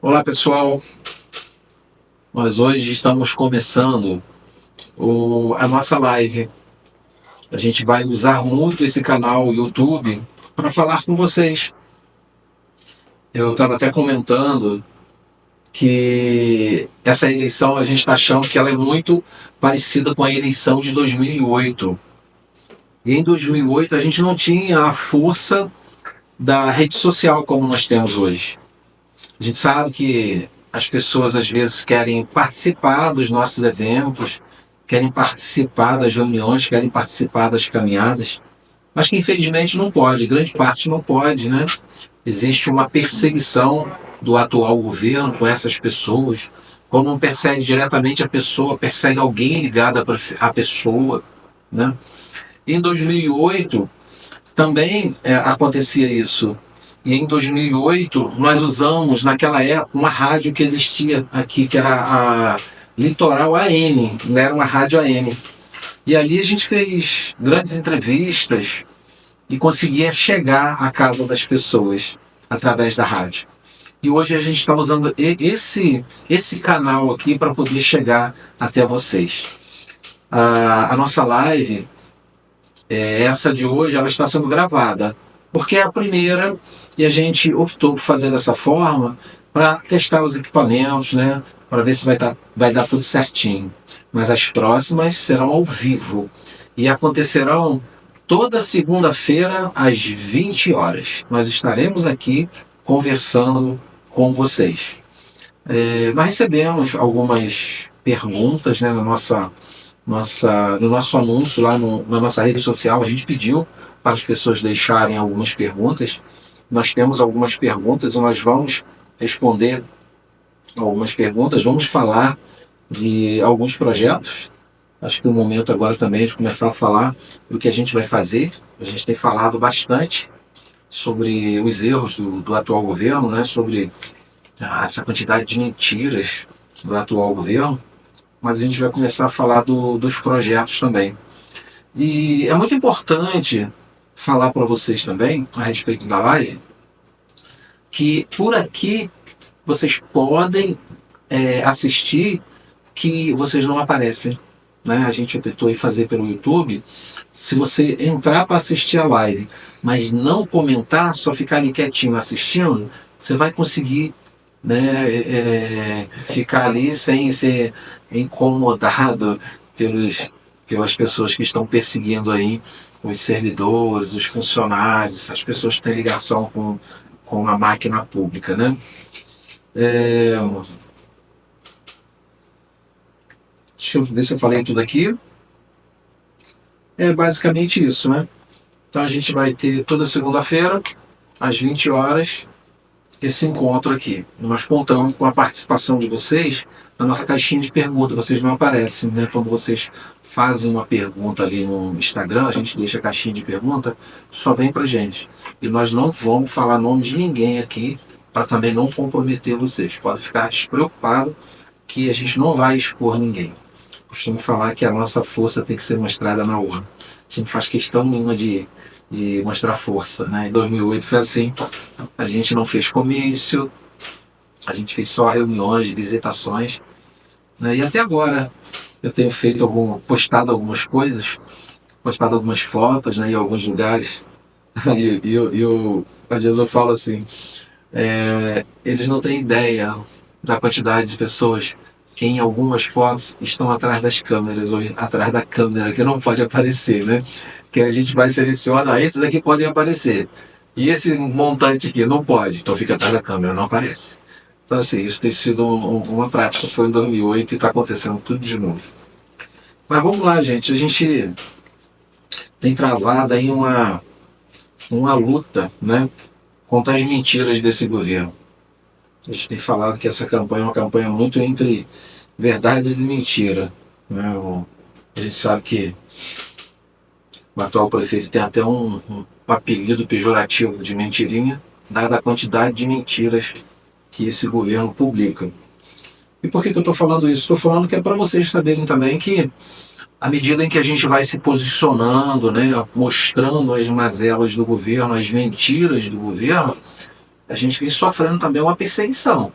Olá pessoal, nós hoje estamos começando a nossa live. A gente vai usar muito esse canal YouTube para falar com vocês. Eu estava até comentando que essa eleição a gente está achando que ela é muito parecida com a eleição de 2008. E em 2008 a gente não tinha a força da rede social como nós temos hoje. A gente sabe que as pessoas às vezes querem participar dos nossos eventos, querem participar das reuniões, querem participar das caminhadas, mas que infelizmente não pode, grande parte não pode, né? Existe uma perseguição do atual governo com essas pessoas, como não persegue diretamente a pessoa, persegue alguém ligado à pessoa, né? Em 2008 também acontecia isso. E em 2008 nós usamos naquela época uma rádio que existia aqui, que era a Litoral AM, né? Era uma rádio AM. E ali a gente fez grandes entrevistas e conseguia chegar à casa das pessoas através da rádio. E hoje a gente está usando esse canal aqui para poder chegar até vocês. A nossa live, essa de hoje, ela está sendo gravada, porque é a primeira e a gente optou por fazer dessa forma para testar os equipamentos, né? Para ver se vai dar tudo certinho. Mas as próximas serão ao vivo e acontecerão toda segunda-feira às 20 horas. Nós estaremos aqui conversando com vocês. Nós recebemos algumas perguntas, né, no nosso anúncio lá na nossa rede social. A gente pediu para as pessoas deixarem algumas perguntas. Nós temos algumas perguntas e nós vamos responder algumas perguntas. Vamos falar de alguns projetos. Acho que o momento agora também é de começar a falar do que a gente vai fazer. A gente tem falado bastante sobre os erros do atual governo, né? Sobre essa quantidade de mentiras do atual governo. Mas a gente vai começar a falar dos projetos também. E é muito importante falar para vocês também, a respeito da live, que por aqui vocês podem assistir, que vocês não aparecem, né? A gente tentou fazer pelo YouTube. Se você entrar para assistir a live, mas não comentar, só ficar ali quietinho assistindo, você vai conseguir, né, ficar ali sem ser incomodado pelas pessoas que estão perseguindo aí os servidores, os funcionários, as pessoas que têm ligação com a máquina pública, né? Deixa eu ver se eu falei tudo aqui. É basicamente isso, né? Então a gente vai ter toda segunda-feira, às 20 horas, esse encontro aqui. Nós contamos com a participação de vocês na nossa caixinha de perguntas. Vocês não aparecem, né? Quando vocês fazem uma pergunta ali no Instagram, a gente deixa a caixinha de pergunta, só vem pra gente. E nós não vamos falar nome de ninguém aqui, para também não comprometer vocês. Pode ficar despreocupado que a gente não vai expor ninguém. Costumo falar que a nossa força tem que ser mostrada na urna. A gente não faz questão nenhuma de mostrar força, né? Em 2008 foi assim. A gente não fez comício, a gente fez só reuniões, visitações, né? E até agora eu tenho postado algumas coisas, postado algumas fotos, né, em alguns lugares. Às vezes eu falo assim, eles não têm ideia da quantidade de pessoas que em algumas fotos estão atrás das câmeras, ou atrás da câmera, que não pode aparecer, né? Que a gente vai selecionar, esses aqui podem aparecer. E esse montante aqui não pode, então fica atrás da câmera, não aparece. Então assim, isso tem sido uma prática, foi em 2008 e está acontecendo tudo de novo. Mas vamos lá, gente, a gente tem travado aí uma luta, né, contra as mentiras desse governo. A gente tem falado que essa campanha é uma campanha muito entre verdades e mentira, né? A gente sabe que o atual prefeito tem até um apelido pejorativo de mentirinha, dada a quantidade de mentiras que esse governo publica. E por que eu estou falando isso? Estou falando que é para vocês saberem também que, à medida em que a gente vai se posicionando, né, mostrando as mazelas do governo, as mentiras do governo, a gente vem sofrendo também uma perseguição.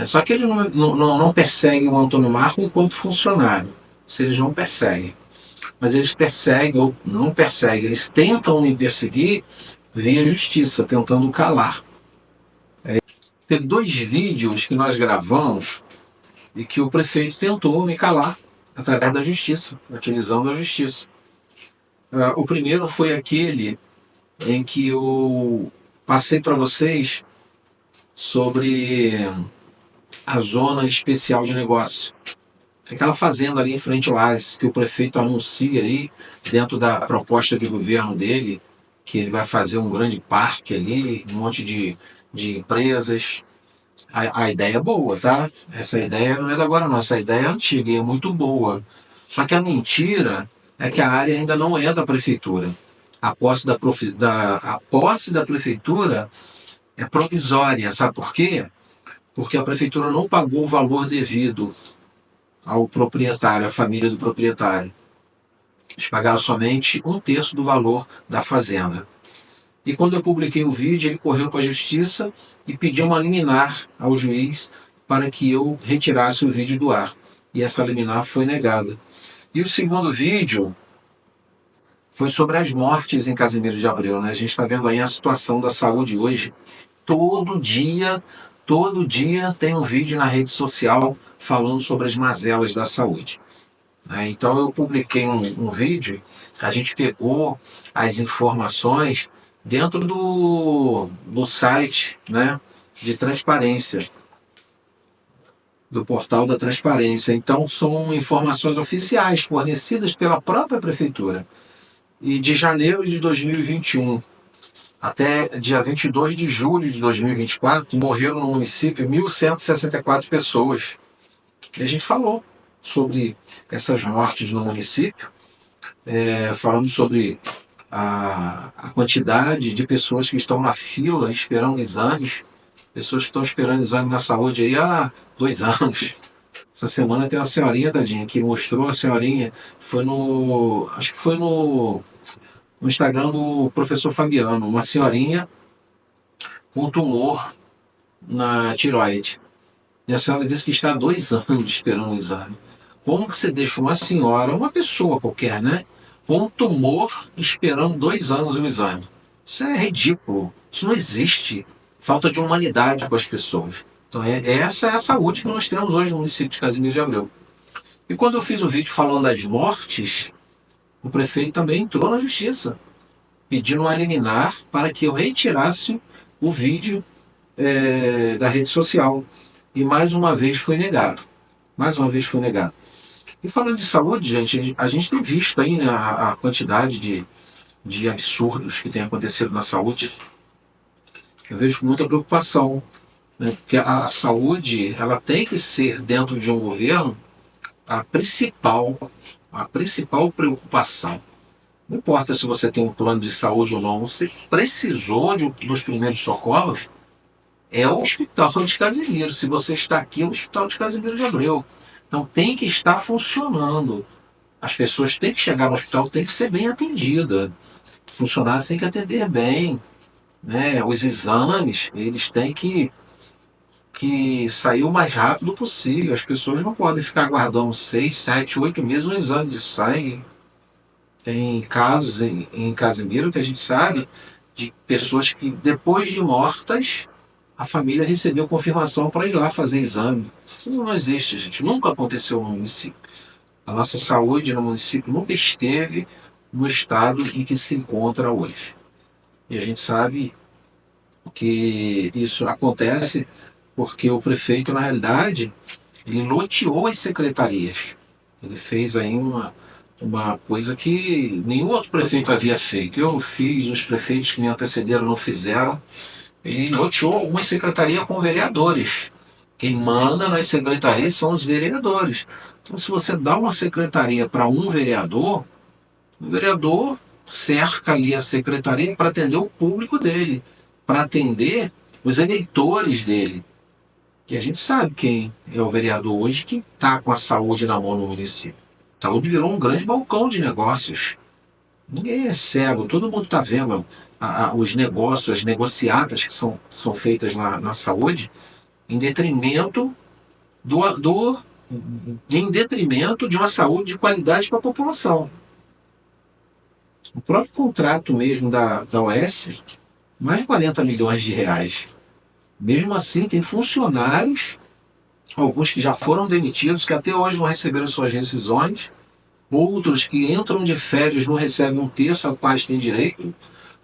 Só que eles não perseguem o Antônio Marco enquanto funcionário. Se eles não perseguem. Mas eles perseguem ou não perseguem, eles tentam me perseguir via justiça, tentando calar. Teve 2 vídeos que nós gravamos e que o prefeito tentou me calar através da justiça, utilizando a justiça. O primeiro foi aquele em que eu passei para vocês sobre a zona especial de negócio. Aquela fazenda ali em frente ao Oasis, que o prefeito anuncia aí, dentro da proposta de governo dele, que ele vai fazer um grande parque ali, um monte de empresas. A ideia é boa, tá? Essa ideia não é da agora não, essa ideia é antiga e é muito boa. Só que a mentira é que a área ainda não é da prefeitura. A posse a posse da prefeitura é provisória, sabe por quê? Porque a prefeitura não pagou o valor devido ao proprietário, à família do proprietário. Eles pagaram somente 1/3 do valor da fazenda. E quando eu publiquei o vídeo, ele correu para a justiça e pediu uma liminar ao juiz para que eu retirasse o vídeo do ar. E essa liminar foi negada. E o segundo vídeo foi sobre as mortes em Casimiro de Abreu, né? A gente está vendo aí a situação da saúde hoje. Todo dia tem um vídeo na rede social falando sobre as mazelas da saúde. Então eu publiquei um vídeo, a gente pegou as informações dentro do site, né, de transparência, do portal da transparência. Então são informações oficiais fornecidas pela própria prefeitura. E de janeiro de 2021 até dia 22 de julho de 2024, morreram no município 1.164 pessoas. E a gente falou sobre essas mortes no município, falando sobre a quantidade de pessoas que estão na fila esperando exames, pessoas que estão esperando exame na saúde aí há 2 anos. Essa semana tem uma senhorinha, tadinha, que mostrou a senhorinha, acho que foi no Instagram do professor Fabiano, uma senhorinha com tumor na tiroide. E a senhora disse que está há 2 anos esperando o exame. Como que você deixa uma senhora, uma pessoa qualquer, né, com um tumor esperando 2 anos o exame? Isso é ridículo. Isso não existe. Falta de humanidade com as pessoas. Então essa é a saúde que nós temos hoje no município de Casimiro de Abreu. E quando eu fiz o vídeo falando das mortes, o prefeito também entrou na justiça, pedindo uma liminar para que eu retirasse o vídeo da rede social. E mais uma vez foi negado. Mais uma vez foi negado. E falando de saúde, gente, a gente tem visto aí, né, a quantidade de absurdos que tem acontecido na saúde. Eu vejo com muita preocupação, né, porque a saúde ela tem que ser, dentro de um governo, a principal preocupação. Não importa se você tem um plano de saúde ou não, você precisou dos primeiros socorros, é o Hospital de Casimiro. Se você está aqui, é o Hospital de Casimiro de Abreu. Então tem que estar funcionando. As pessoas têm que chegar no hospital, têm que ser bem atendidas. O funcionário tem que atender bem, né? Os exames, eles têm que sair o mais rápido possível. As pessoas não podem ficar aguardando 6, 7, 8 meses um exame de sangue. Tem casos em Casimiro que a gente sabe de pessoas que, depois de mortas, a família recebeu confirmação para ir lá fazer exame. Isso não existe, gente. Nunca aconteceu no município. A nossa saúde no município nunca esteve no estado em que se encontra hoje. E a gente sabe que isso acontece porque o prefeito, na realidade, ele loteou as secretarias. Ele fez aí uma coisa que nenhum outro prefeito havia feito. Eu fiz, os prefeitos que me antecederam não fizeram. Ele loteou uma secretaria com vereadores. Quem manda nas secretarias são os vereadores. Então, se você dá uma secretaria para um vereador, o vereador cerca ali a secretaria para atender o público dele, para atender os eleitores dele. E a gente sabe quem é o vereador hoje que está com a saúde na mão no município. A saúde virou um grande balcão de negócios. Ninguém é cego, todo mundo está vendo os negócios, as negociatas que são feitas na saúde. em detrimento em detrimento de uma saúde de qualidade para a população. O próprio contrato mesmo da OS, mais de 40 milhões de reais. Mesmo assim, tem funcionários, alguns que já foram demitidos, que até hoje não receberam suas rescisões, outros que entram de férias não recebem um terço ao quais têm direito.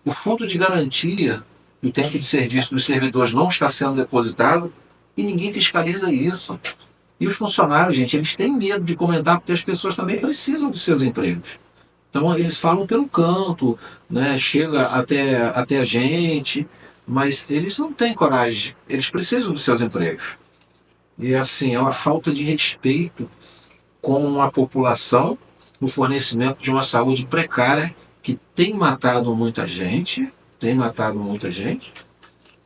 O fundo de garantia do tempo de serviço dos servidores não está sendo depositado e ninguém fiscaliza isso. E os funcionários, gente, eles têm medo de comentar porque as pessoas também precisam dos seus empregos. Então eles falam pelo canto, né? Chega até a gente, mas eles não têm coragem, eles precisam dos seus empregos. E assim, é uma falta de respeito com a população no fornecimento de uma saúde precária que tem matado muita gente,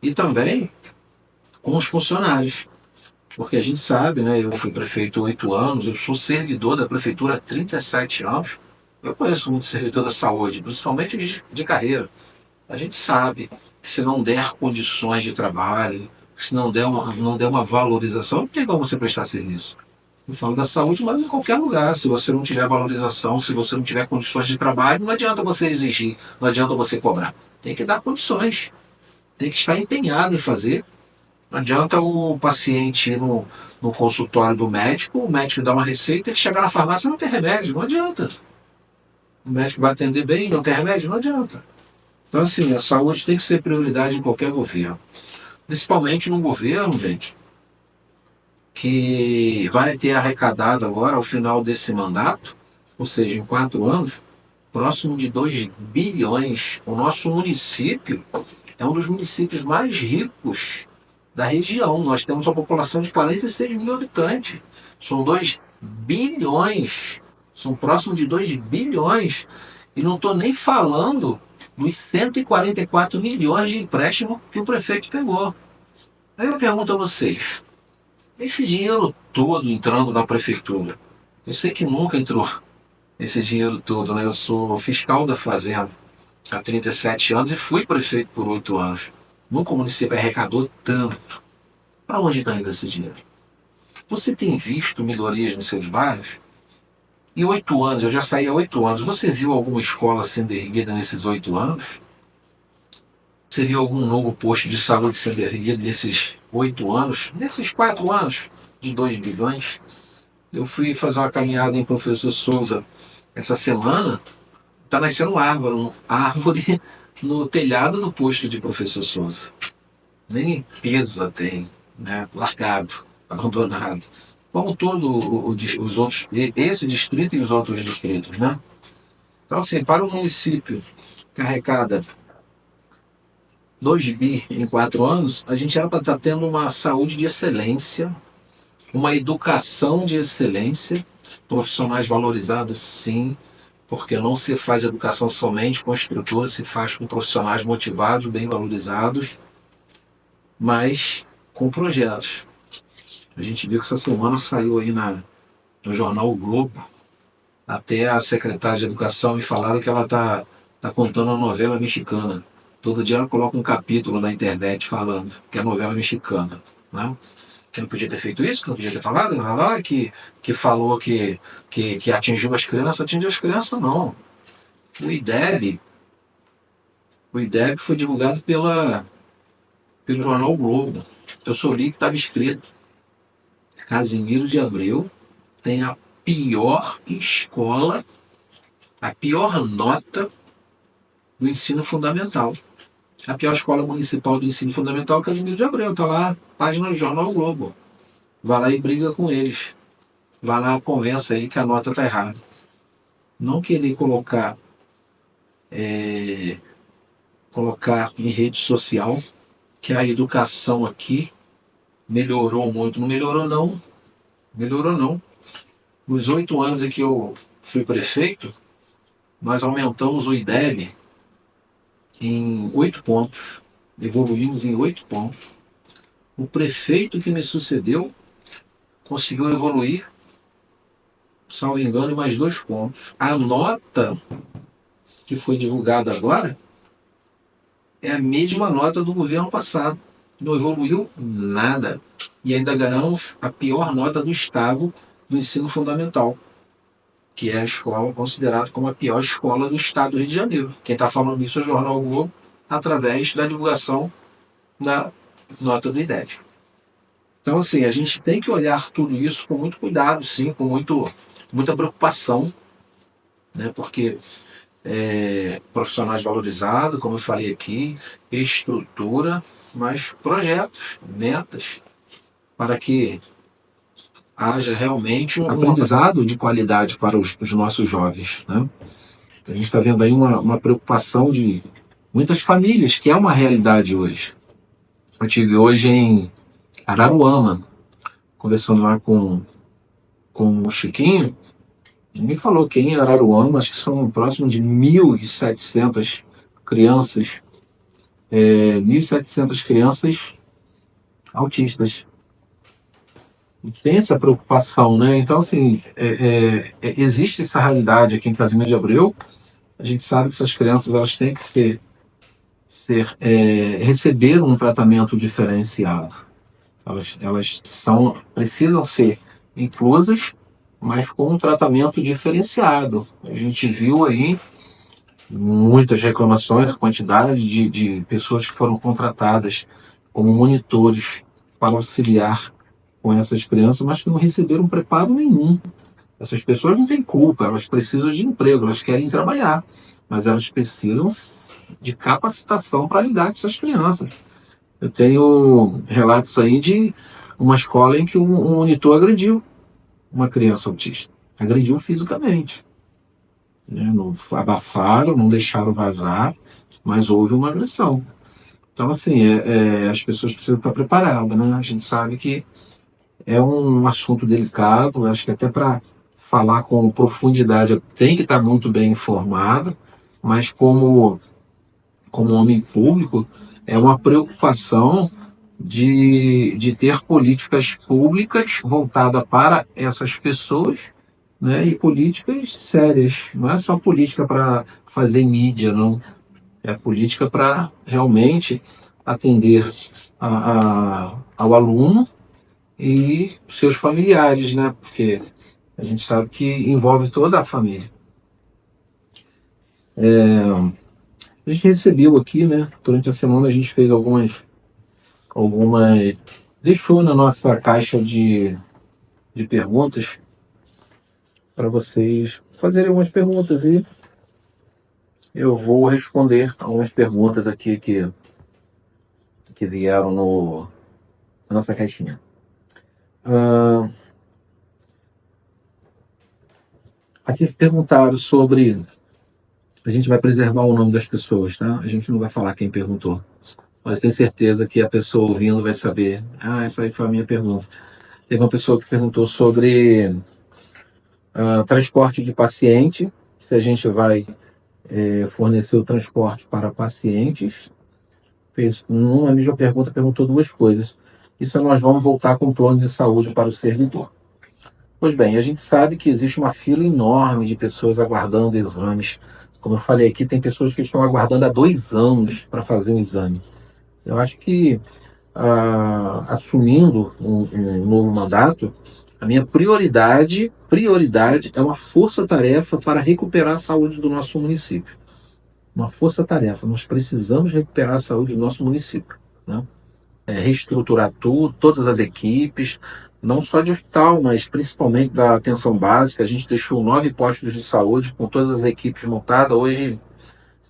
e também com os funcionários. Porque a gente sabe, né? Eu fui prefeito há 8 anos, eu sou servidor da prefeitura há 37 anos. Eu conheço muito servidor da saúde, principalmente de carreira. A gente sabe que se não der condições de trabalho, se não der uma valorização, não tem como você prestar serviço. Eu falo da saúde, mas em qualquer lugar. Se você não tiver valorização, se você não tiver condições de trabalho, não adianta você exigir, não adianta você cobrar. Tem que dar condições, tem que estar empenhado em fazer. Não adianta o paciente ir no consultório do médico, o médico dá uma receita e chegar na farmácia e não tem remédio. Não adianta. O médico vai atender bem, não tem remédio? Não adianta. Então, assim, a saúde tem que ser prioridade em qualquer governo. Principalmente num governo, gente, que vai ter arrecadado agora, ao final desse mandato, ou seja, em 4 anos, próximo de 2 bilhões. O nosso município é um dos municípios mais ricos da região. Nós temos uma população de 46 mil habitantes. São 2 bilhões. São próximo de 2 bilhões. E não estou nem falando dos 144 milhões de empréstimo que o prefeito pegou. Aí eu pergunto a vocês, esse dinheiro todo entrando na prefeitura, eu sei que nunca entrou esse dinheiro todo, né? Eu sou fiscal da Fazenda há 37 anos e fui prefeito por 8 anos. Nunca o município arrecadou tanto. Para onde está indo esse dinheiro? Você tem visto melhorias nos seus bairros? Em 8 anos, eu já saí há 8 anos, você viu alguma escola sendo erguida nesses 8 anos? Você viu algum novo posto de saúde sendo erguido nesses 8 anos? Nesses 4 anos de 2 bilhões? Eu fui fazer uma caminhada em Professor Souza essa semana, está nascendo árvore no telhado do posto de Professor Souza. Nem limpeza tem, né? Largado, abandonado. Como os outros, esse distrito e os outros distritos, né? Então, assim, para o município que arrecada 2 bi em 4 anos, a gente era para estar tendo uma saúde de excelência, uma educação de excelência, profissionais valorizados, sim, porque não se faz educação somente com estrutura, se faz com profissionais motivados, bem valorizados, mas com projetos. A gente viu que essa semana saiu aí no jornal O Globo, até a secretária de Educação me falaram que ela tá contando uma novela mexicana. Todo dia ela coloca um capítulo na internet falando que é novela mexicana, né? Que não podia ter feito isso, que não podia ter falado, que falou que atingiu as crianças não. O IDEB, o IDEB foi divulgado pelo jornal o Globo. Eu só li que estava escrito: Casimiro de Abreu tem a pior escola, a pior nota do ensino fundamental. A pior escola municipal do ensino fundamental é Casimiro de Abreu. Está lá, página do jornal o Globo. Vai lá e briga com eles. Vai lá e convença ele que a nota está errada. Não querer colocar em rede social que a educação aqui melhorou muito. Não melhorou não. Melhorou não. Nos 8 anos em que eu fui prefeito, nós aumentamos o IDEB em 8 pontos. Evoluímos em 8 pontos. O prefeito que me sucedeu conseguiu evoluir, salvo engano, em mais 2 pontos. A nota que foi divulgada agora é a mesma nota do governo passado. Não evoluiu nada. E ainda ganhamos a pior nota do estado do ensino fundamental, que é a escola considerada como a pior escola do estado do Rio de Janeiro. Quem está falando isso é o Jornal Globo, através da divulgação da nota do IDEB. Então, assim, a gente tem que olhar tudo isso com muito cuidado, sim, com muita preocupação, né? Porque profissionais valorizados, como eu falei aqui, estrutura, mas projetos, metas, para que haja realmente um aprendizado de qualidade para os nossos jovens, né? A gente está vendo aí uma preocupação de muitas famílias, que é uma realidade hoje. Eu estive hoje em Araruama, conversando lá com o Chiquinho. Ele me falou que em Araruama, acho que são próximo de 1.700 crianças, 1.700 crianças autistas. E tem essa preocupação, né? Então, assim, existe essa realidade aqui em Casimiro de Abreu. A gente sabe que essas crianças elas têm que receber um tratamento diferenciado. Elas precisam ser inclusas, mas com um tratamento diferenciado. A gente viu aí muitas reclamações, a quantidade de pessoas que foram contratadas como monitores para auxiliar com essas crianças, mas que não receberam preparo nenhum. Essas pessoas não têm culpa, elas precisam de emprego, elas querem trabalhar, mas elas precisam de capacitação para lidar com essas crianças. Eu tenho relatos aí de uma escola em que um monitor agrediu uma criança autista. Agrediu fisicamente. Né? Não abafaram, não deixaram vazar, mas houve uma agressão. Então, assim, as pessoas precisam estar preparadas, né? A gente sabe que é um assunto delicado, acho que até para falar com profundidade tem que estar muito bem informado, mas como homem público, é uma preocupação de ter políticas públicas voltadas para essas pessoas, né, e políticas sérias. Não é só política para fazer mídia, não. É política para realmente atender ao aluno e seus familiares, né? Porque a gente sabe que envolve toda a família. A gente recebeu aqui, né? Durante a semana a gente fez algumas, deixou na nossa caixa de perguntas para vocês fazerem algumas perguntas e eu vou responder algumas perguntas aqui que vieram na nossa caixinha. Aqui perguntaram sobre. A gente vai preservar o nome das pessoas, tá? A gente não vai falar quem perguntou. Mas eu tenho certeza que a pessoa ouvindo vai saber. Ah, essa aí foi a minha pergunta. Teve uma pessoa que perguntou sobre transporte de paciente, se a gente vai fornecer o transporte para pacientes. Fez numa mesma pergunta, perguntou duas coisas. Isso nós vamos voltar com o plano de saúde para o servidor. Pois bem, a gente sabe que existe uma fila enorme de pessoas aguardando exames. Como eu falei aqui, tem pessoas que estão aguardando há 2 anos para fazer um exame. Eu acho que, assumindo um novo mandato, a minha prioridade é uma força-tarefa para recuperar a saúde do nosso município. Uma força-tarefa. Nós precisamos recuperar a saúde do nosso município, né? Reestruturar todas as equipes, não só de hospital, mas principalmente da atenção básica. A gente deixou 9 postos de saúde com todas as equipes montadas. Hoje,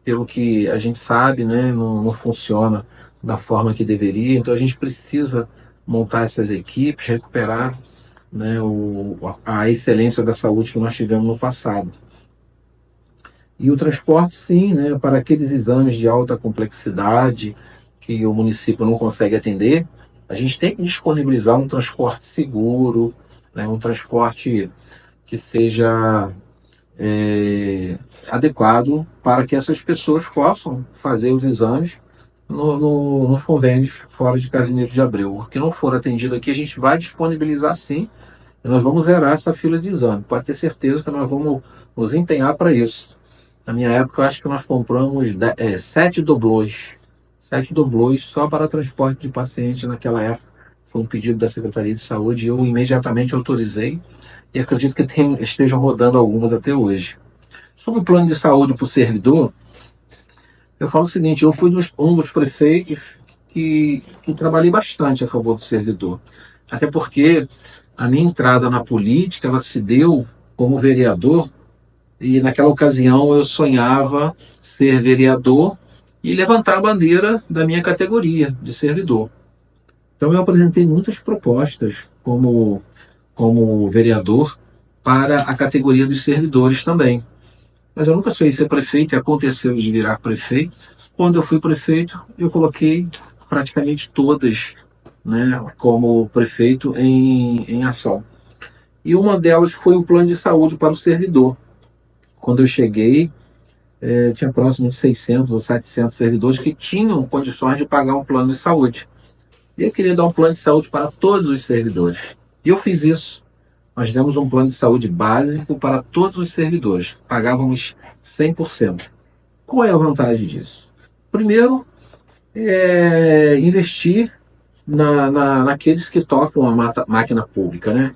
pelo que a gente sabe, né, não funciona da forma que deveria. Então a gente precisa montar essas equipes, recuperar, né, a excelência da saúde que nós tivemos no passado. E o transporte, sim, né, para aqueles exames de alta complexidade que o município não consegue atender, a gente tem que disponibilizar um transporte seguro, né, um transporte que seja adequado para que essas pessoas possam fazer os exames nos convênios fora de Casimiro de Abreu. O que não for atendido aqui, a gente vai disponibilizar sim, e nós vamos zerar essa fila de exame. Pode ter certeza que nós vamos nos empenhar para isso. Na minha época, eu acho que nós compramos 7 doblôs. 7 doblôs só para transporte de paciente naquela época. Foi um pedido da Secretaria de Saúde e eu imediatamente autorizei e acredito que estejam rodando algumas até hoje. Sobre o plano de saúde para o servidor, eu falo o seguinte, eu fui um dos prefeitos que trabalhei bastante a favor do servidor. Até porque a minha entrada na política ela se deu como vereador e naquela ocasião eu sonhava ser vereador e levantar a bandeira da minha categoria de servidor. Então eu apresentei muitas propostas como vereador para a categoria dos servidores também. Mas eu nunca sonhei ser prefeito e aconteceu de virar prefeito. Quando eu fui prefeito, eu coloquei praticamente todas, né, como prefeito em ação. E uma delas foi o plano de saúde para o servidor. Quando eu cheguei, tinha próximo de 600 ou 700 servidores que tinham condições de pagar um plano de saúde. E eu queria dar um plano de saúde para todos os servidores. E eu fiz isso. Nós demos um plano de saúde básico para todos os servidores. Pagávamos 100%. Qual é a vantagem disso? Primeiro, investir naqueles que tocam a máquina pública, né?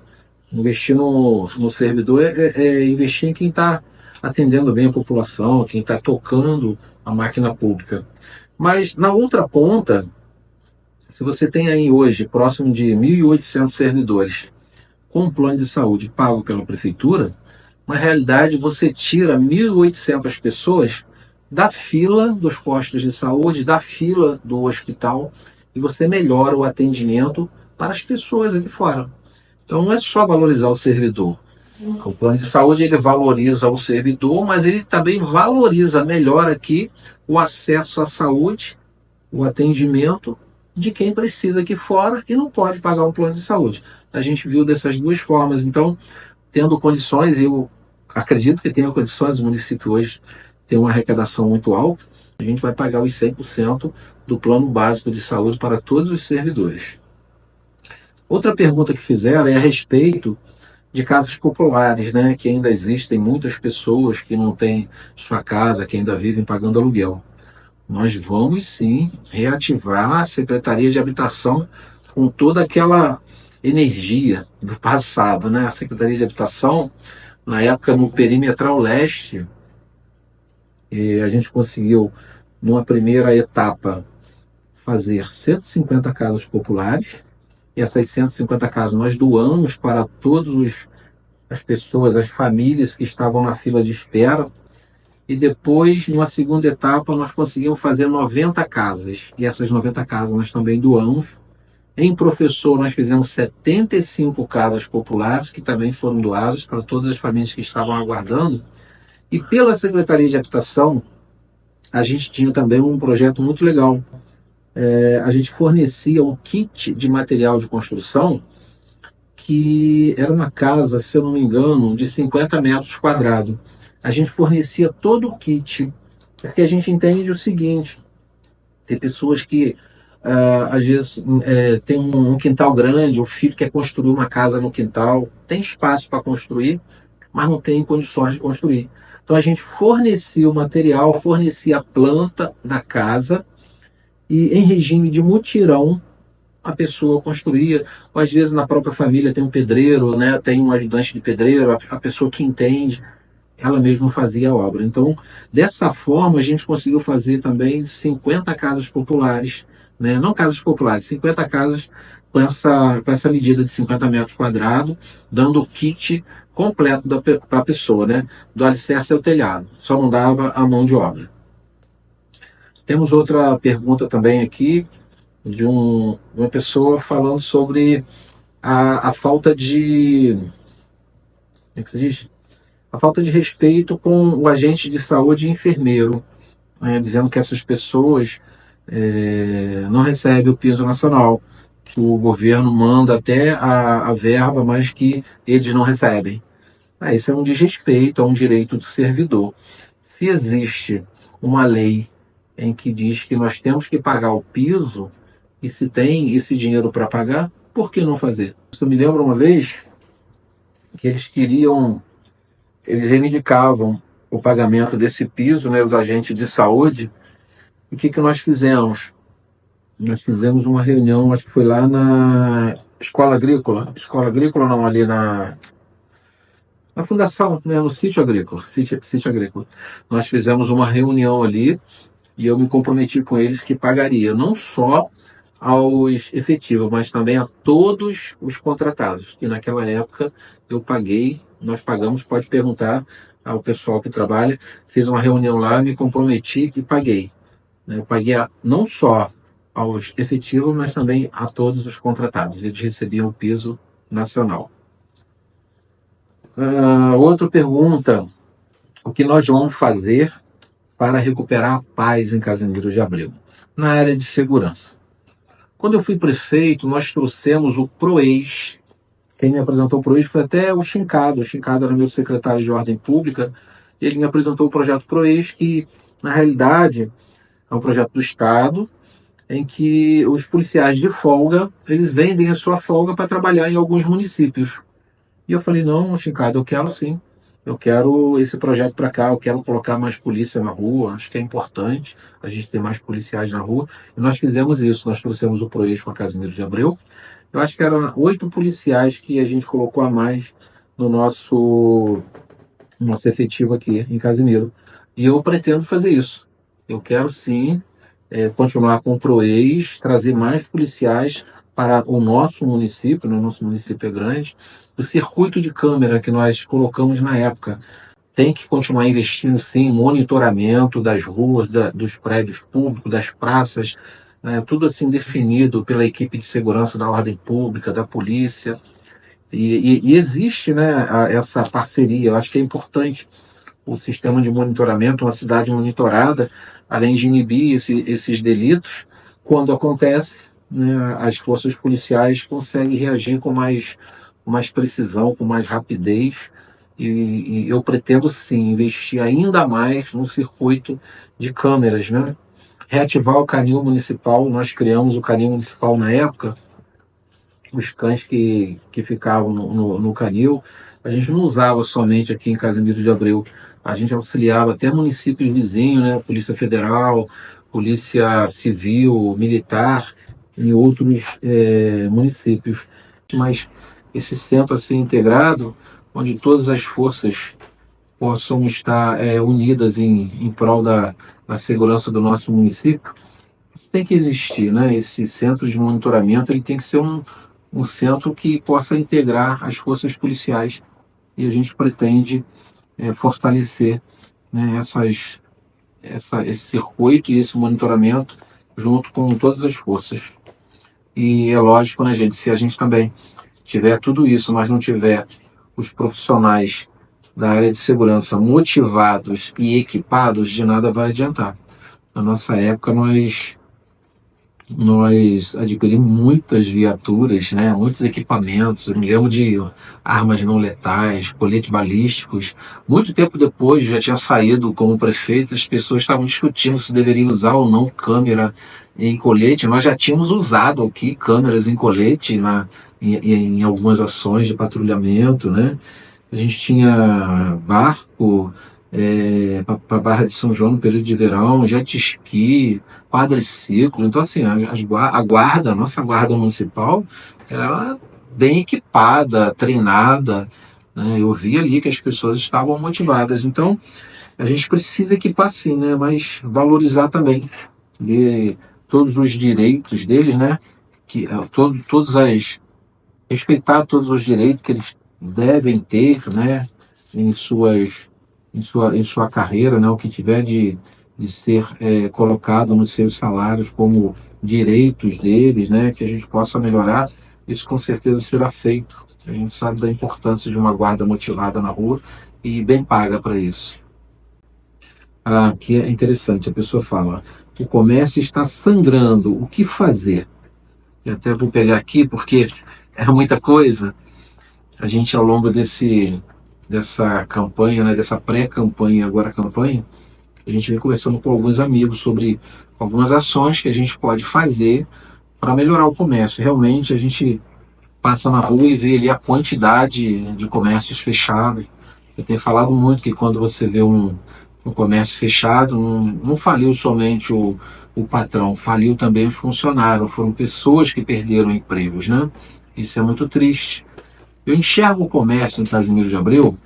Investir no servidor é investir em quem está atendendo bem a população, quem está tocando a máquina pública. Mas na outra ponta, se você tem aí hoje próximo de 1.800 servidores com um plano de saúde pago pela prefeitura, na realidade você tira 1.800 pessoas da fila dos postos de saúde, da fila do hospital, e você melhora o atendimento para as pessoas aqui fora. Então não é só valorizar o servidor. O plano de saúde ele valoriza o servidor, mas ele também valoriza melhor aqui o acesso à saúde, o atendimento de quem precisa aqui fora e não pode pagar um plano de saúde. A gente viu dessas duas formas. Então, tendo condições, eu acredito que tenha condições, o município hoje tem uma arrecadação muito alta, a gente vai pagar os 100% do plano básico de saúde para todos os servidores. Outra pergunta que fizeram é a respeito de casas populares, né, que ainda existem muitas pessoas que não têm sua casa, que ainda vivem pagando aluguel. Nós vamos sim reativar a Secretaria de Habitação com toda aquela energia do passado, né? A Secretaria de Habitação, na época no Perimetral Leste, a gente conseguiu, numa primeira etapa, fazer 150 casas populares. E essas 150 casas nós doamos para todas as pessoas, as famílias que estavam na fila de espera. E depois, numa segunda etapa, nós conseguimos fazer 90 casas. E essas 90 casas nós também doamos. Em professor, nós fizemos 75 casas populares, que também foram doadas para todas as famílias que estavam aguardando. E pela Secretaria de Habitação, a gente tinha também um projeto muito legal. A gente fornecia um kit de material de construção, que era uma casa, se eu não me engano, de 50 metros quadrados. A gente fornecia todo o kit, porque a gente entende o seguinte, tem pessoas que às vezes tem um quintal grande, o filho quer construir uma casa no quintal, tem espaço para construir, mas não tem condições de construir. Então a gente fornecia o material, fornecia a planta da casa e em regime de mutirão a pessoa construía, ou às vezes na própria família tem um pedreiro, né, tem um ajudante de pedreiro, a pessoa que entende, ela mesma fazia a obra. Então, dessa forma, a gente conseguiu fazer também 50 casas populares, né? Não casas populares, 50 casas com essa medida de 50 metros quadrados, dando o kit completo para a pessoa, né? Do alicerce ao telhado, só não dava a mão de obra. Temos outra pergunta também aqui, de uma pessoa falando sobre a falta de... Como é que se diz? A falta de respeito com o agente de saúde e enfermeiro, né, dizendo que essas pessoas não recebem o piso nacional, que o governo manda até a verba, mas que eles não recebem. Isso é um desrespeito a um direito do servidor. Se existe uma lei em que diz que nós temos que pagar o piso, e se tem esse dinheiro para pagar, por que não fazer? Eu me lembro uma vez que eles reivindicavam o pagamento desse piso, né, os agentes de saúde. E o que nós fizemos? nós fizemos uma reunião, acho que foi lá na Escola Agrícola não, ali na fundação, né, no sítio agrícola, sítio agrícola. Nós fizemos uma reunião ali e eu me comprometi com eles que pagaria não só aos efetivos, mas também a todos os contratados. E naquela época eu paguei, nós pagamos, pode perguntar ao pessoal que trabalha, fiz uma reunião lá, me comprometi e paguei. Né? Eu paguei não só aos efetivos, mas também a todos os contratados. Eles recebiam o piso nacional. Outra pergunta: o que nós vamos fazer para recuperar a paz em Casimiro de Abreu? Na área de segurança. Quando eu fui prefeito, nós trouxemos o PROES. Quem me apresentou o PROES foi até o Chincado. O Chincado era meu secretário de Ordem Pública. Ele me apresentou o projeto PROES, que, na realidade, é um projeto do Estado, em que os policiais de folga, eles vendem a sua folga para trabalhar em alguns municípios. E eu falei, não, Chincado, eu quero sim. Eu quero esse projeto para cá, eu quero colocar mais polícia na rua, acho que é importante a gente ter mais policiais na rua. E nós fizemos isso, nós trouxemos o PROES para Casimiro de Abreu. Eu acho que eram 8 policiais que a gente colocou a mais no nosso efetivo aqui em Casimiro. E eu pretendo fazer isso. Eu quero sim continuar com o PROES, trazer mais policiais para o nosso município, no nosso município é grande. O circuito de câmera que nós colocamos na época tem que continuar investindo sim em monitoramento das ruas, dos prédios públicos, das praças, né, tudo assim definido pela equipe de segurança da ordem pública, da polícia. E existe, né, essa parceria. Eu acho que é importante o sistema de monitoramento, uma cidade monitorada, além de inibir esses delitos, quando acontece, né, as forças policiais conseguem reagir com mais precisão, com mais rapidez, e eu pretendo sim investir ainda mais no circuito de câmeras, né? Reativar o canil municipal, nós criamos o canil municipal na época, os cães que ficavam no canil, a gente não usava somente aqui em Casimiro de Abreu, a gente auxiliava até municípios vizinhos, né? Polícia Federal, Polícia Civil, Militar, em outros municípios. Mas esse centro assim integrado, onde todas as forças possam estar unidas em prol da segurança do nosso município, tem que existir, né? Esse centro de monitoramento ele tem que ser um centro que possa integrar as forças policiais e a gente pretende fortalecer, né, esse circuito e esse monitoramento junto com todas as forças. E é lógico, né, gente, se a gente também tiver tudo isso, mas não tiver os profissionais da área de segurança motivados e equipados, de nada vai adiantar. Na nossa época, nós adquirimos muitas viaturas, né, muitos equipamentos. Eu me lembro de armas não letais, coletes balísticos. Muito tempo depois, já tinha saído como prefeito, as pessoas estavam discutindo se deveria usar ou não câmera em colete. Nós já tínhamos usado aqui câmeras em colete em algumas ações de patrulhamento, né? A gente tinha barco para Barra de São João no período de verão, jet ski, quadriciclo. Então, assim, a nossa guarda municipal, era bem equipada, treinada, né? Eu vi ali que as pessoas estavam motivadas. Então, a gente precisa equipar sim, né? Mas valorizar também de todos os direitos deles, né? Que, respeitar todos os direitos que eles devem ter, né? Em sua carreira, né? O que tiver de ser colocado nos seus salários como direitos deles, né? Que a gente possa melhorar, isso com certeza será feito. A gente sabe da importância de uma guarda motivada na rua e bem paga para isso. Que é interessante, a pessoa fala, o comércio está sangrando, o que fazer? Eu até vou pegar aqui porque é muita coisa. A gente, ao longo dessa campanha, né, dessa pré-campanha, agora campanha, a gente vem conversando com alguns amigos sobre algumas ações que a gente pode fazer para melhorar o comércio. Realmente, a gente passa na rua e vê ali a quantidade de comércios fechados. Eu tenho falado muito que quando você vê o comércio fechado, não faliu somente o patrão, faliu também os funcionários, foram pessoas que perderam empregos, né? Isso é muito triste. Eu enxergo o comércio em Casimiro de Abreu,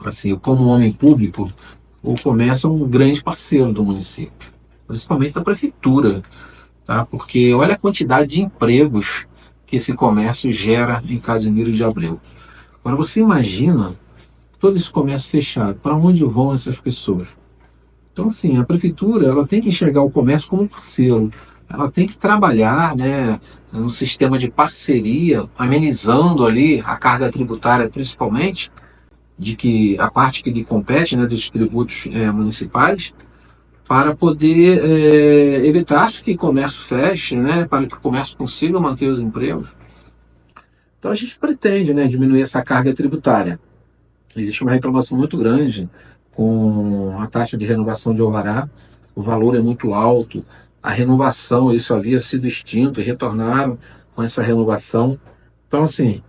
assim, como um homem público, o comércio é um grande parceiro do município, principalmente da prefeitura, tá? Porque olha a quantidade de empregos que esse comércio gera em Casimiro de Abreu. Agora você imagina todo esse comércio fechado, para onde vão essas pessoas? Então, assim, a prefeitura ela tem que enxergar o comércio como um parceiro. Ela tem que trabalhar, né, no sistema de parceria, amenizando ali a carga tributária, principalmente, de que a parte que lhe compete, né, dos tributos municipais, para poder evitar que o comércio feche, né, para que o comércio consiga manter os empregos. Então, a gente pretende, né, diminuir essa carga tributária. Existe uma reclamação muito grande com a taxa de renovação de alvará, o valor é muito alto, a renovação, isso havia sido extinto e retornaram com essa renovação. Então, assim,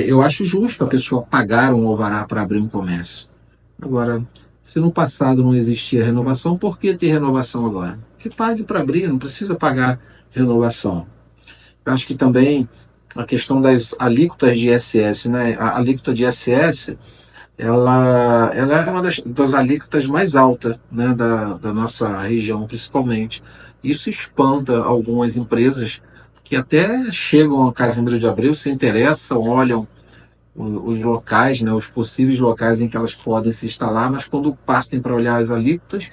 eu acho justo a pessoa pagar um alvará para abrir um comércio. Agora, se no passado não existia renovação, por que ter renovação agora? Que pague para abrir, não precisa pagar renovação. Eu acho que também a questão das alíquotas de ISS, né? A alíquota de ISS ela é uma das alíquotas mais altas, né, da nossa região, principalmente. Isso espanta algumas empresas que até chegam a Casimiro de Abreu, se interessam, olham os locais, né, os possíveis locais em que elas podem se instalar, mas quando partem para olhar as alíquotas,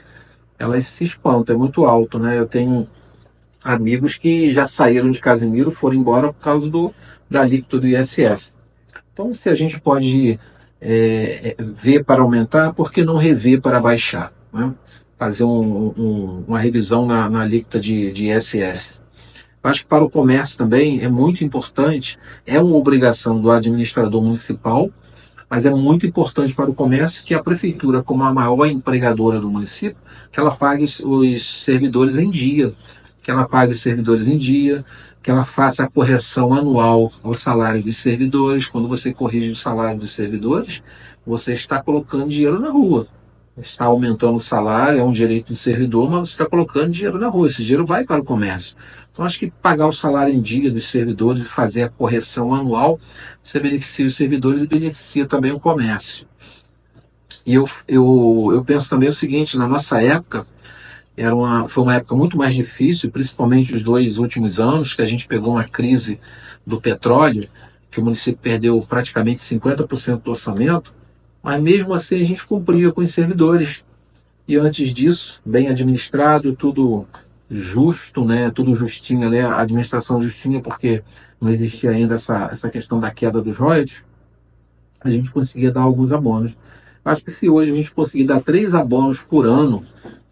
elas se espantam, é muito alto, né? Eu tenho amigos que já saíram de Casimiro, foram embora por causa da alíquota do ISS. Então, se a gente pode ver para aumentar, por que não rever para baixar? Né? Fazer uma revisão na alíquota de ISS. Eu acho que para o comércio também é muito importante, é uma obrigação do administrador municipal, mas é muito importante para o comércio que a prefeitura, como a maior empregadora do município, que ela pague os servidores em dia, que ela pague os servidores em dia, que ela faça a correção anual ao salário dos servidores. Quando você corrige o salário dos servidores, você está colocando dinheiro na rua. Está aumentando o salário, é um direito do servidor, mas você está colocando dinheiro na rua. Esse dinheiro vai para o comércio. Então, acho que pagar o salário em dia dos servidores e fazer a correção anual, você beneficia os servidores e beneficia também o comércio. E eu penso também o seguinte, na nossa época, foi uma época muito mais difícil, principalmente os 2 últimos anos, que a gente pegou uma crise do petróleo, que o município perdeu praticamente 50% do orçamento, mas mesmo assim a gente cumpria com os servidores. E antes disso, bem administrado, tudo justo, né? Tudo justinho, né? A administração justinha, porque não existia ainda essa questão da queda dos royalties, a gente conseguia dar alguns abonos. Acho que se hoje a gente conseguir dar 3 abonos por ano,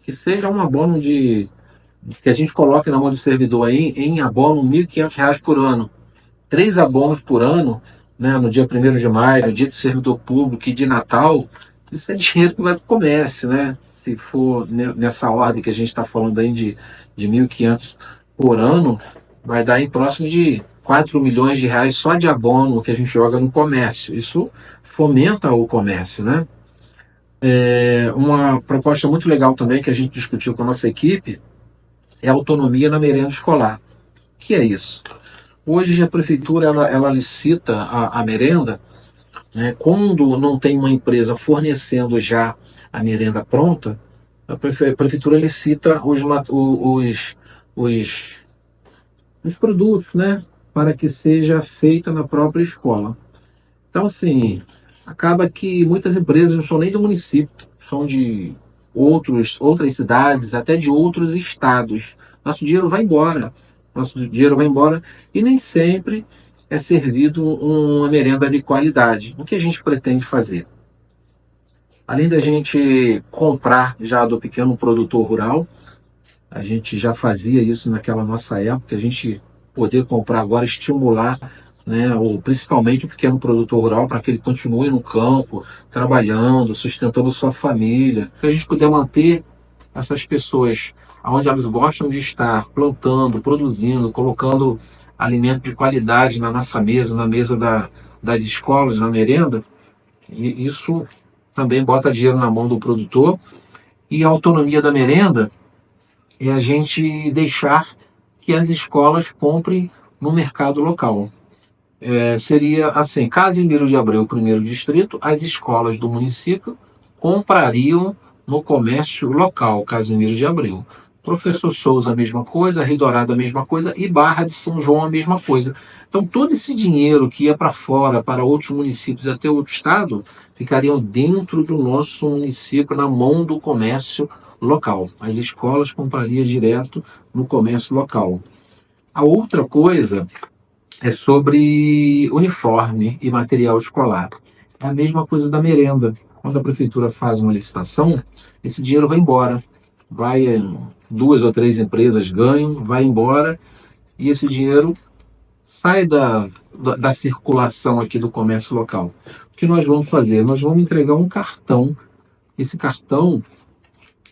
que seja um abono que a gente coloque na mão do servidor aí, em abono R$ 1.500 por ano. 3 abonos por ano, né, no dia 1º de maio, no dia do servidor público e de Natal, isso é dinheiro que vai para o comércio, né? Se for nessa ordem que a gente está falando aí de 1.500 por ano, vai dar em próximo de R$ 4 milhões só de abono que a gente joga no comércio. Isso fomenta o comércio, né? Uma proposta muito legal também que a gente discutiu com a nossa equipe é a autonomia na merenda escolar. O que é isso? Hoje a prefeitura ela licita a merenda, né? Quando não tem uma empresa fornecendo já a merenda pronta, a prefeitura licita os produtos, né? Para que seja feita na própria escola. Então, assim, acaba que muitas empresas não são nem do município, são de outras cidades, até de outros estados. Nosso dinheiro vai embora. Nosso dinheiro vai embora e nem sempre é servido uma merenda de qualidade. O que a gente pretende fazer? Além da gente comprar já do pequeno produtor rural, a gente já fazia isso naquela nossa época, a gente poder comprar agora, estimular, né, principalmente o pequeno produtor rural para que ele continue no campo, trabalhando, sustentando sua família. Se a gente puder manter essas pessoas onde elas gostam de estar, plantando, produzindo, colocando alimento de qualidade na nossa mesa, na mesa das escolas, na merenda, e isso também bota dinheiro na mão do produtor. E a autonomia da merenda é a gente deixar que as escolas comprem no mercado local. Seria assim, Casimiro de Abreu, primeiro distrito, as escolas do município comprariam no comércio local, Casimiro de Abreu. Professor Souza, a mesma coisa, Rio Dourado, a mesma coisa, e Barra de São João, a mesma coisa. Então, todo esse dinheiro que ia para fora, para outros municípios, até outro estado, ficariam dentro do nosso município, na mão do comércio local. As escolas comprariam direto no comércio local. A outra coisa é sobre uniforme e material escolar. É a mesma coisa da merenda. Quando a prefeitura faz uma licitação, esse dinheiro vai embora. Duas ou três empresas ganham, vai embora, e esse dinheiro sai da circulação aqui do comércio local. O que nós vamos fazer? Nós vamos entregar um cartão. Esse cartão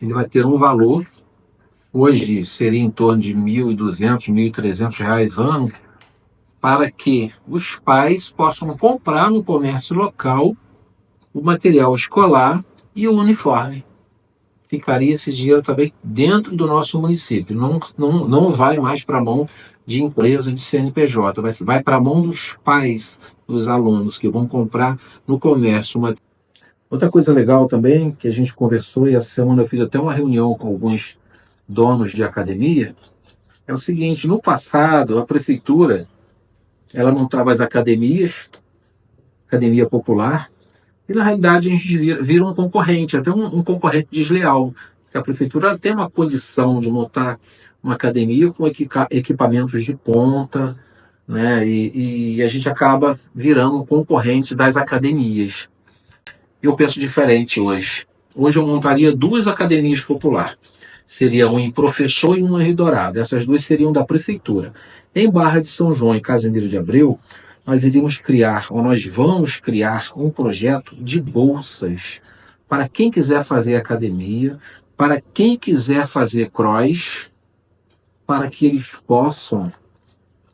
ele vai ter um valor, hoje seria em torno de R$ 1.200, R$ 1.300 ano, para que os pais possam comprar no comércio local o material escolar e o uniforme. Ficaria esse dinheiro também dentro do nosso município. Não vai mais para a mão de empresa de CNPJ, vai para a mão dos pais dos alunos que vão comprar no comércio. Outra coisa legal também que a gente conversou, e essa semana eu fiz até uma reunião com alguns donos de academia, é o seguinte: no passado a prefeitura ela montava as academias, academia popular, e na realidade a gente vira um concorrente, até um concorrente desleal, porque a prefeitura tem uma condição de montar uma academia com equipamentos de ponta, né? E a gente acaba virando um concorrente das academias. Eu penso diferente hoje. Hoje eu montaria duas academias populares. Seria uma em Professor e uma em Rio Dourado. Essas duas seriam da prefeitura. Em Barra de São João e Casimiro de Abreu, nós vamos criar um projeto de bolsas para quem quiser fazer academia, para quem quiser fazer cross, para que eles possam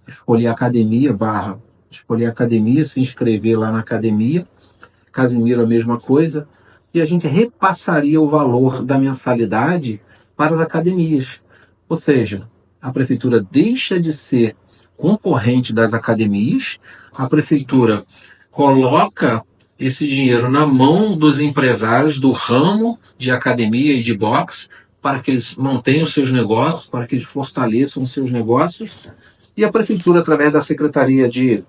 escolher academia, se inscrever lá na academia. Casimiro a mesma coisa, e a gente repassaria o valor da mensalidade para as academias. Ou seja, a prefeitura deixa de ser concorrente das academias, a prefeitura coloca esse dinheiro na mão dos empresários do ramo de academia e de boxe, para que eles mantenham seus negócios, para que eles fortaleçam seus negócios, e a prefeitura, através da Secretaria de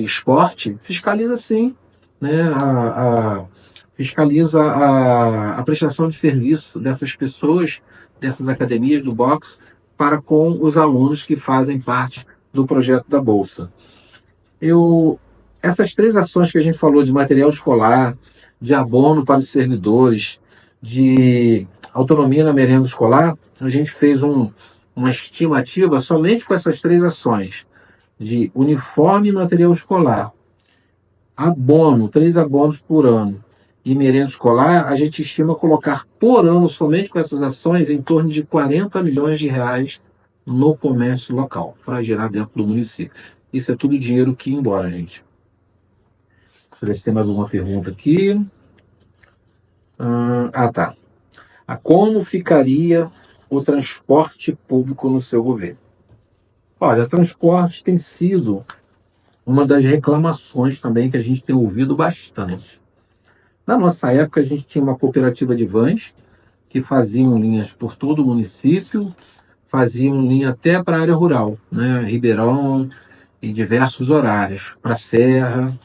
Esporte, fiscaliza sim, né, fiscaliza a prestação de serviço dessas pessoas, dessas academias do boxe, para com os alunos que fazem parte do projeto da Bolsa. Essas três ações que a gente falou, de material escolar, de abono para os servidores, de autonomia na merenda escolar, a gente fez uma estimativa somente com essas três ações, de uniforme e material escolar, abono, 3 abonos por ano, e merenda escolar, a gente estima colocar por ano, somente com essas ações, em torno de R$ 40 milhões no comércio local, para gerar dentro do município. Isso é tudo dinheiro que ia embora, gente. Deixa eu ver se tem mais alguma pergunta aqui. Tá. Como ficaria o transporte público no seu governo? Olha, transporte tem sido uma das reclamações também que a gente tem ouvido bastante. Na nossa época, a gente tinha uma cooperativa de vans que faziam linhas por todo o município, faziam linha até para a área rural, né? Ribeirão e diversos horários, para a Serra.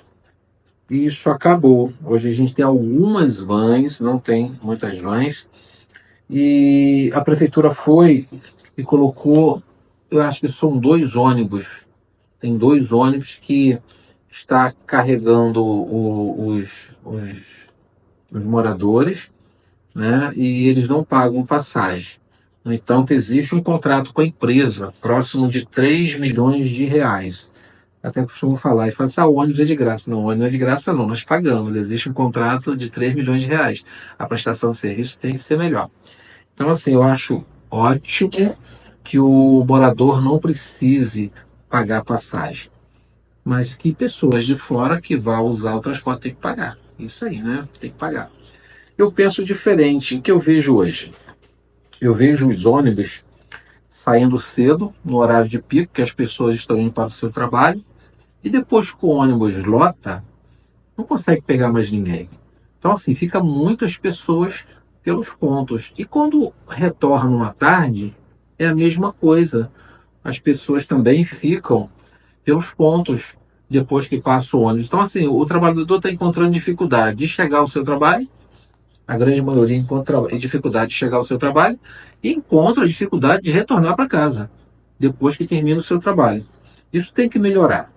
E isso acabou. Hoje a gente tem algumas vans, não tem muitas vans, e a prefeitura foi e colocou, eu acho que são 2 ônibus. Tem 2 ônibus que está carregando os moradores, né? E eles não pagam passagem. No entanto, existe um contrato com a empresa, próximo de R$ 3 milhões. Até costumo falar, e falo assim, o ônibus é de graça. Não, o ônibus não é de graça não, nós pagamos. Existe um contrato de R$ 3 milhões. A prestação de serviço tem que ser melhor. Então, assim, eu acho ótimo que o morador não precise pagar passagem, mas que pessoas de fora que vão usar o transporte têm que pagar. Isso aí, né? Tem que pagar. Eu penso diferente. O que eu vejo hoje? Eu vejo os ônibus saindo cedo, no horário de pico, que as pessoas estão indo para o seu trabalho, e depois que o ônibus lota, não consegue pegar mais ninguém. Então, assim, fica muitas pessoas pelos pontos. E quando retornam à tarde, é a mesma coisa. As pessoas também ficam pelos pontos depois que passa o ônibus. Então, assim, o trabalhador está encontrando dificuldade de chegar ao seu trabalho, a grande maioria encontra dificuldade de chegar ao seu trabalho e encontra dificuldade de retornar para casa depois que termina o seu trabalho. Isso tem que melhorar.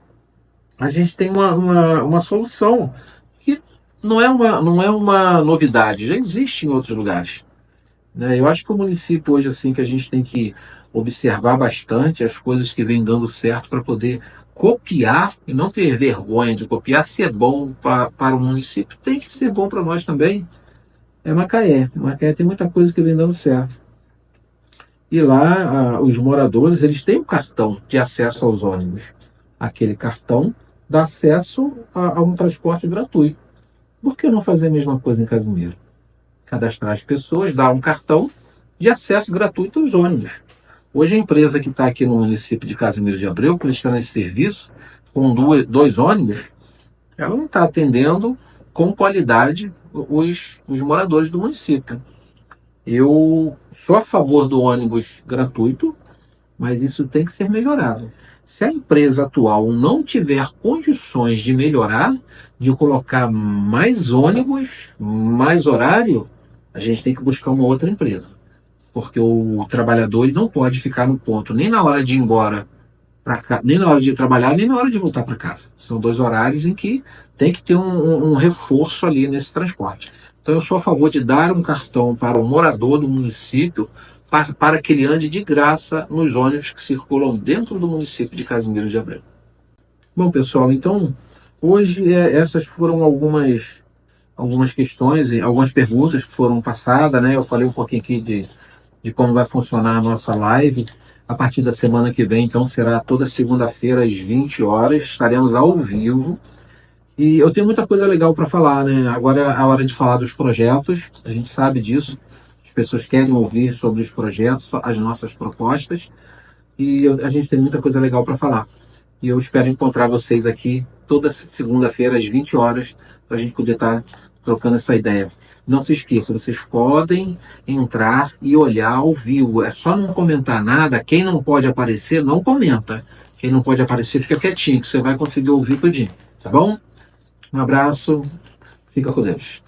A gente tem uma solução que não é uma novidade, já existe em outros lugares, né? Eu acho que o município hoje, assim, que a gente tem que observar bastante as coisas que vêm dando certo para poder copiar e não ter vergonha de copiar. Se é bom para o município, tem que ser bom para nós também. É Macaé. Macaé tem muita coisa que vem dando certo. E lá, os moradores, eles têm um cartão de acesso aos ônibus. Aquele cartão dá acesso a um transporte gratuito. Por que não fazer a mesma coisa em Casimiro? Cadastrar as pessoas, dar um cartão de acesso gratuito aos ônibus. Hoje a empresa que está aqui no município de Casimiro de Abreu, prestando esse serviço, com dois ônibus, ela não está atendendo com qualidade os moradores do município. Eu sou a favor do ônibus gratuito, mas isso tem que ser melhorado. Se a empresa atual não tiver condições de melhorar, de colocar mais ônibus, mais horário, a gente tem que buscar uma outra empresa. Porque o trabalhador não pode ficar no ponto nem na hora de ir embora para cá, nem na hora de trabalhar, nem na hora de voltar para casa. São dois horários em que tem que ter um reforço ali nesse transporte. Então eu sou a favor de dar um cartão para o morador do município para que ele ande de graça nos ônibus que circulam dentro do município de Casimiro de Abreu. Bom, pessoal, então hoje essas foram algumas questões, algumas perguntas que foram passadas, né? Eu falei um pouquinho aqui de como vai funcionar a nossa live. A partir da semana que vem, então, será toda segunda-feira às 20 horas, estaremos ao vivo. E eu tenho muita coisa legal para falar, né? Agora é a hora de falar dos projetos, a gente sabe disso. As pessoas querem ouvir sobre os projetos, as nossas propostas, e a gente tem muita coisa legal para falar. E eu espero encontrar vocês aqui toda segunda-feira às 20 horas, para a gente poder estar trocando essa ideia. Não se esqueçam, vocês podem entrar e olhar ao vivo. É só não comentar nada. Quem não pode aparecer, não comenta. Quem não pode aparecer, fica quietinho, que você vai conseguir ouvir tudinho. Tá bom? Um abraço. Fica com Deus.